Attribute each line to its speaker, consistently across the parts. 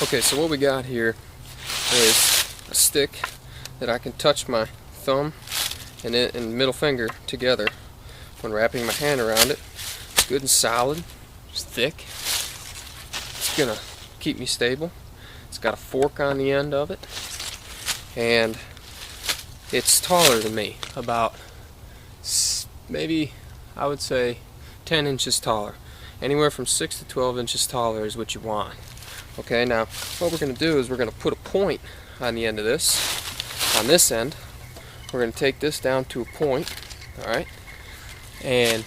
Speaker 1: Okay, so what we got here is a stick that I can touch my thumb and middle finger together when wrapping my hand around it. It's good and solid, it's thick, it's gonna keep me stable. It's got a fork on the end of it, and it's taller than me, about maybe I would say 10 inches taller. Anywhere from 6 to 12 inches taller is what you want. Okay, now what we're going to do is we're going to put a point on the end of this. On this end, we're going to take this down to a point, alright? And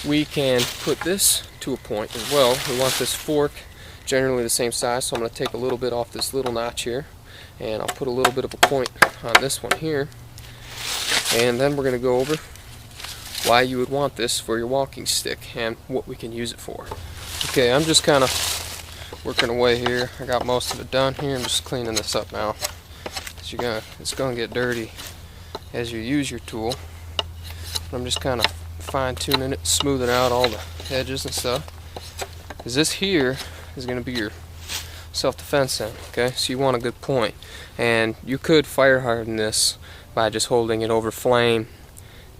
Speaker 1: we can put this to a point as well. We want this fork generally the same size, so I'm going to take a little bit off this little notch here, and I'll put a little bit of a point on this one here. And then we're going to go over why you would want this for your walking stick and what we can use it for. Okay, I'm just kind of working away here. I got most of it done here. I'm just cleaning this up now. So it's gonna get dirty as you use your tool. I'm just kind of fine-tuning it, smoothing out all the edges and stuff. Because this here is gonna be your self-defense end. Okay, so you want a good point, and you could fire harden this by just holding it over flame,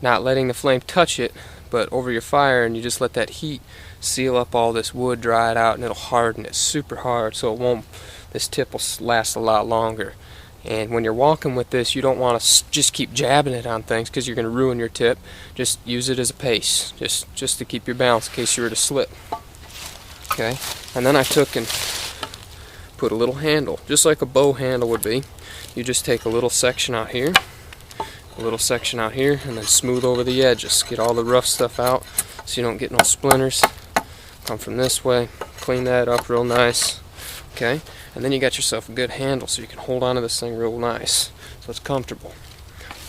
Speaker 1: not letting the flame touch it, but over your fire, and you just let that heat seal up all this wood, dry it out, and it'll harden it super hard, so it won't, this tip will last a lot longer. And when you're walking with this, you don't want to just keep jabbing it on things, because you're going to ruin your tip. Just use it as a pace, just to keep your balance in case you were to slip. Okay, and then I took and put a little handle, just like a bow handle would be. You just take a little section out here, a little section out here, and then smooth over the edges. Get all the rough stuff out so you don't get no splinters. Come from this way, clean that up real nice. Okay, and then you got yourself a good handle so you can hold on to this thing real nice, so it's comfortable.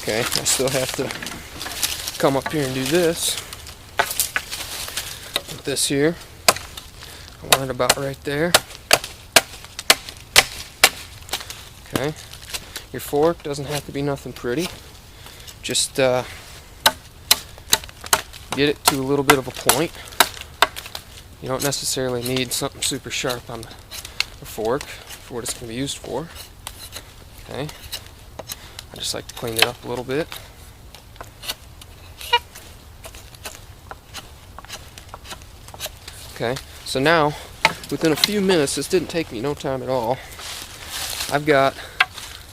Speaker 1: Okay, I still have to come up here and do this. With this here, I want it about right there. Okay, your fork doesn't have to be nothing pretty. Just get it to a little bit of a point. You don't necessarily need something super sharp on the fork for what it's going to be used for. Okay, I just like to clean it up a little bit. Okay, so now within a few minutes, this didn't take me no time at all, I've got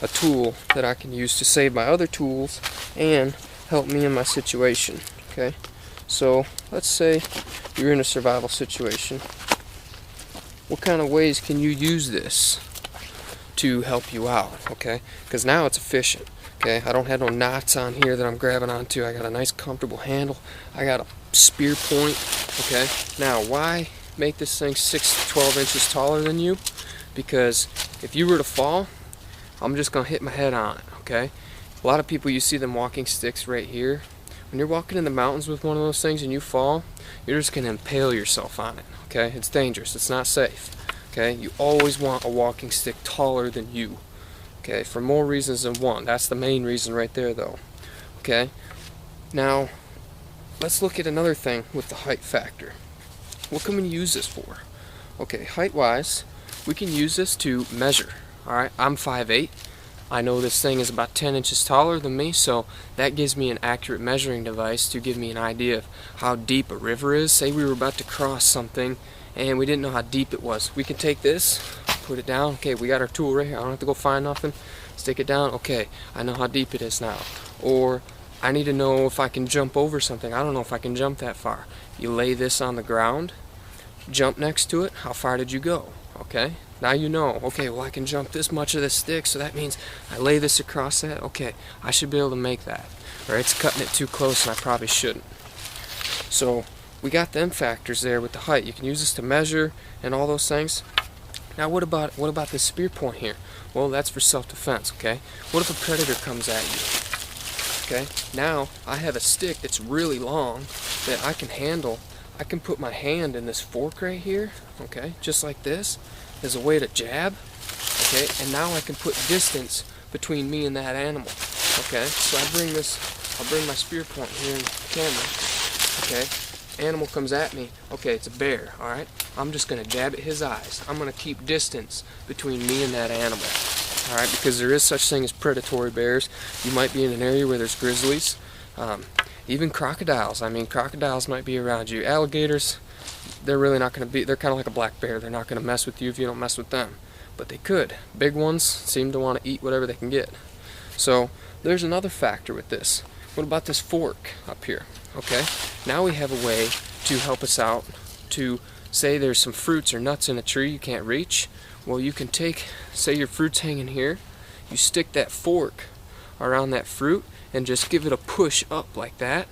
Speaker 1: a tool that I can use to save my other tools and help me in my situation. Okay, so let's say you're in a survival situation. What kind of ways can you use this to help you out? Okay, because now it's efficient. Okay, I don't have no knots on here that I'm grabbing onto. I got a nice comfortable handle. I got a spear point. Okay, now why make this thing 6 to 12 inches taller than you? Because if you were to fall, I'm just gonna hit my head on it. Okay, a lot of people, you see them walking sticks right here. When you're walking in the mountains with one of those things and you fall, you're just gonna impale yourself on it. Okay, it's dangerous, it's not safe. Okay, you always want a walking stick taller than you. Okay, for more reasons than one. That's the main reason right there though. Okay, now let's look at another thing with the height factor. What can we use this for? Okay, height wise, we can use this to measure. Alright, I'm 5'8". I know this thing is about 10 inches taller than me, so that gives me an accurate measuring device to give me an idea of how deep a river is. Say we were about to cross something and we didn't know how deep it was. We can take this, put it down. Okay, we got our tool right here. I don't have to go find nothing. Stick it down. Okay, I know how deep it is now. Or I need to know if I can jump over something. I don't know if I can jump that far. You lay this on the ground, jump next to it. How far did you go? Okay, now you know. Okay, well I can jump this much of this stick, so that means I lay this across that. Okay, I should be able to make that. Or it's cutting it too close and I probably shouldn't. So we got them factors there with the height. You can use this to measure and all those things. Now what about this spear point here? Well, that's for self-defense. Okay, what if a predator comes at you? Okay, now I have a stick that's really long that I can handle. I can put my hand in this fork right here, okay, just like this, as a way to jab, okay, and now I can put distance between me and that animal, okay. So I'll bring my spear point here in the camera, okay. animal comes at me, okay, it's a bear, alright? I'm just going to jab at his eyes. I'm going to keep distance between me and that animal, alright? Because there is such thing as predatory bears. You might be in an area where there's grizzlies, even crocodiles. I mean, crocodiles might be around you. Alligators, they're really not going to be, they're kind of like a black bear. They're not going to mess with you if you don't mess with them. But they could. Big ones seem to want to eat whatever they can get. So there's another factor with this. What about this fork up here? Okay, now we have a way to help us out to say there's some fruits or nuts in a tree you can't reach. Well, you can take, say your fruit's hanging here, you stick that fork around that fruit and just give it a push up like that,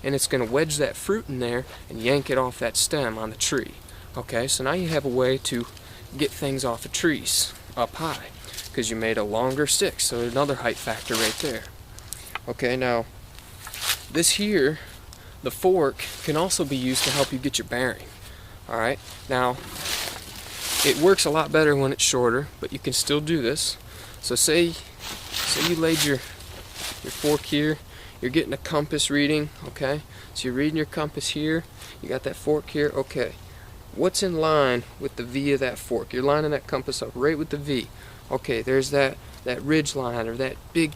Speaker 1: and it's going to wedge that fruit in there and yank it off that stem on the tree. Okay, so now you have a way to get things off of trees up high because you made a longer stick, so another height factor right there. Okay, now this here, the fork, can also be used to help you get your bearing. Alright, now it works a lot better when it's shorter, but you can still do this. So say you laid your fork here, you're getting a compass reading, okay? So you're reading your compass here, you got that fork here, okay. What's in line with the V of that fork? You're lining that compass up right with the V. Okay, there's that ridge line or that big,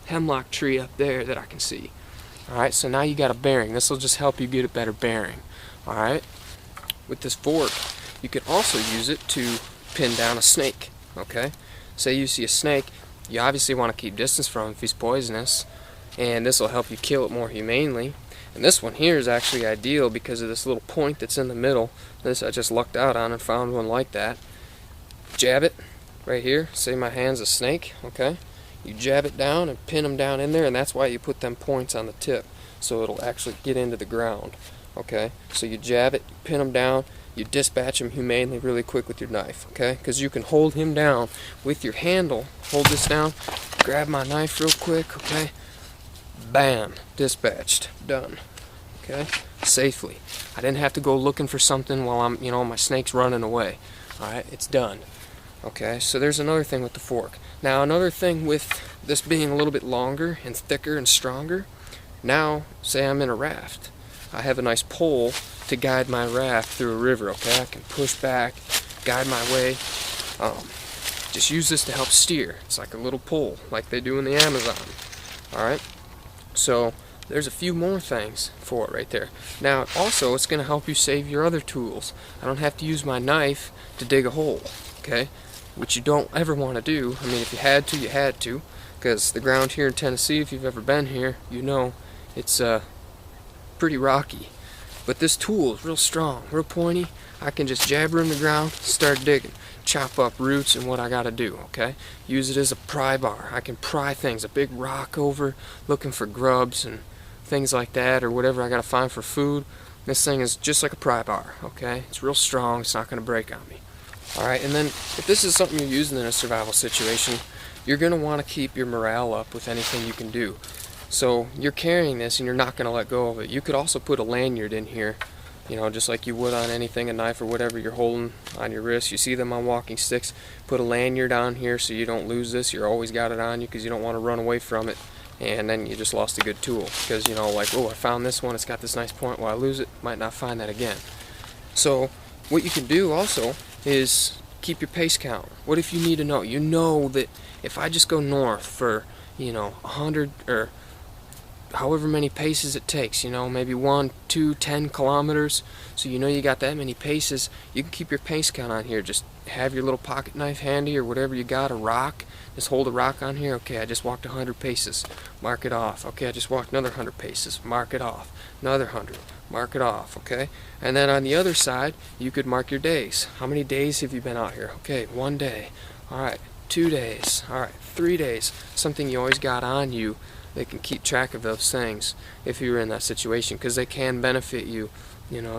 Speaker 1: hemlock tree up there that I can see. Alright, so now you got a bearing. This will just help you get a better bearing. Alright, with this fork, you can also use it to pin down a snake. Okay, say you see a snake, you obviously want to keep distance from him if he's poisonous, and this will help you kill it more humanely. And this one here is actually ideal because of this little point that's in the middle. This I just lucked out on and found one like that. Jab it right here. Say my hand's a snake, okay? You jab it down and pin them down in there, and that's why you put them points on the tip, so it'll actually get into the ground. Okay? So you jab it, pin them down, you dispatch him humanely really quick with your knife, okay? Because you can hold him down with your handle. Hold this down, grab my knife real quick, okay? Bam, dispatched, done. Okay, safely. I didn't have to go looking for something while I'm, my snake's running away. Alright, it's done. Okay, so there's another thing with the fork. Now, another thing with this being a little bit longer and thicker and stronger, now, say I'm in a raft. I have a nice pole to guide my raft through a river, okay? I can push back, guide my way. Just use this to help steer. It's like a little pole, like they do in the Amazon. Alright? So there's a few more things for it right there. Now also it's going to help you save your other tools. I don't have to use my knife to dig a hole, okay? Which you don't ever want to do. I mean, if you had to, you had to, because the ground here in Tennessee, if you've ever been here, you know it's pretty rocky. But this tool is real strong, real pointy. I can just jab her in the ground, start digging, chop up roots and what I gotta do, okay? Use it as a pry bar. I can pry things, a big rock over, looking for grubs and things like that, or whatever I gotta find for food. This thing is just like a pry bar, okay? It's real strong, it's not gonna break on me. Alright, and then if this is something you're using in a survival situation, you're gonna wanna keep your morale up with anything you can do. So you're carrying this and you're not gonna let go of it. You could also put a lanyard in here, just like you would on anything, a knife or whatever you're holding on your wrist. You see them on walking sticks. Put a lanyard on here so you don't lose this. You're always got it on you because you don't want to run away from it. And then you just lost a good tool. Because, like, oh, I found this one. It's got this nice point. Well, I lose it. Might not find that again. So what you can do also is keep your pace count. What if you need to know? You know that if I just go north for, 100 or however many paces it takes, maybe 1, 2, 10 kilometers, so you got that many paces, you can keep your pace count on here. Just have your little pocket knife handy or whatever you got, a rock, just hold a rock on here. Okay, I just walked 100 paces, mark it off. Okay, I just walked another 100 paces, mark it off, another 100, mark it off. Okay, and then on the other side you could mark your days. How many days have you been out here? Okay, 1 day. Alright, 2 days. Alright, 3 days. Something you always got on you. They can keep track of those things if you were in that situation, because they can benefit you.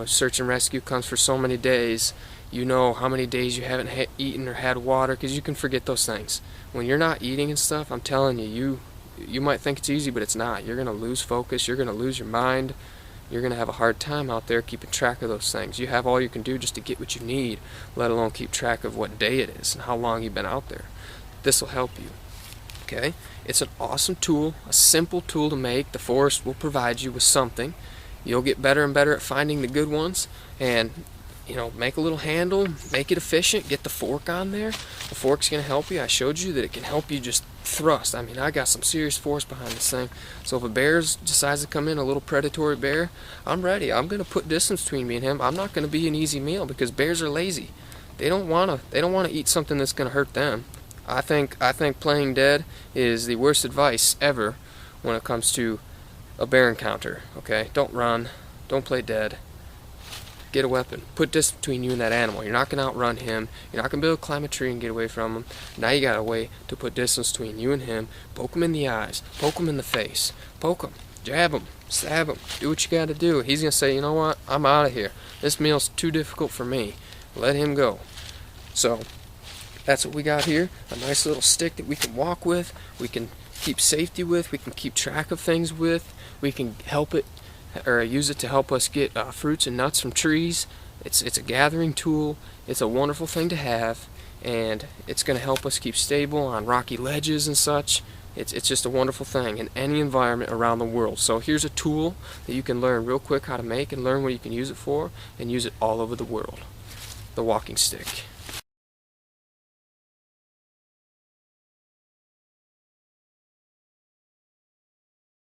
Speaker 1: Search and rescue comes for so many days. You know how many days you haven't eaten or had water, because you can forget those things. When you're not eating and stuff, I'm telling you, you might think it's easy, but it's not. You're going to lose focus. You're going to lose your mind. You're going to have a hard time out there keeping track of those things. You have all you can do just to get what you need, let alone keep track of what day it is and how long you've been out there. This will help you. Okay? It's an awesome tool, a simple tool to make. The forest will provide you with something, you'll get better and better at finding the good ones, and make a little handle, make it efficient, get the fork on there. The fork's going to help you. I showed you that it can help you just thrust. I mean, I got some serious force behind this thing. So if a bear decides to come in, a little predatory bear, I'm ready. I'm going to put distance between me and him. I'm not going to be an easy meal, because bears are lazy. They don't want to eat something that's going to hurt them. I think playing dead is the worst advice ever when it comes to a bear encounter. Okay? Don't run. Don't play dead. Get a weapon. Put distance between you and that animal. You're not going to outrun him. You're not going to be able to climb a tree and get away from him. Now you got a way to put distance between you and him. Poke him in the eyes. Poke him in the face. Poke him. Jab him. Stab him. Do what you got to do. He's going to say, you know what? I'm out of here. This meal's too difficult for me. Let him go. So that's what we got here. A nice little stick that we can walk with. We can keep safety with. We can keep track of things with. We can help it, or use it to help us get fruits and nuts from trees. It's a gathering tool. It's a wonderful thing to have, and it's going to help us keep stable on rocky ledges and such. It's just a wonderful thing in any environment around the world. So here's a tool that you can learn real quick how to make, and learn what you can use it for, and use it all over the world. The walking stick.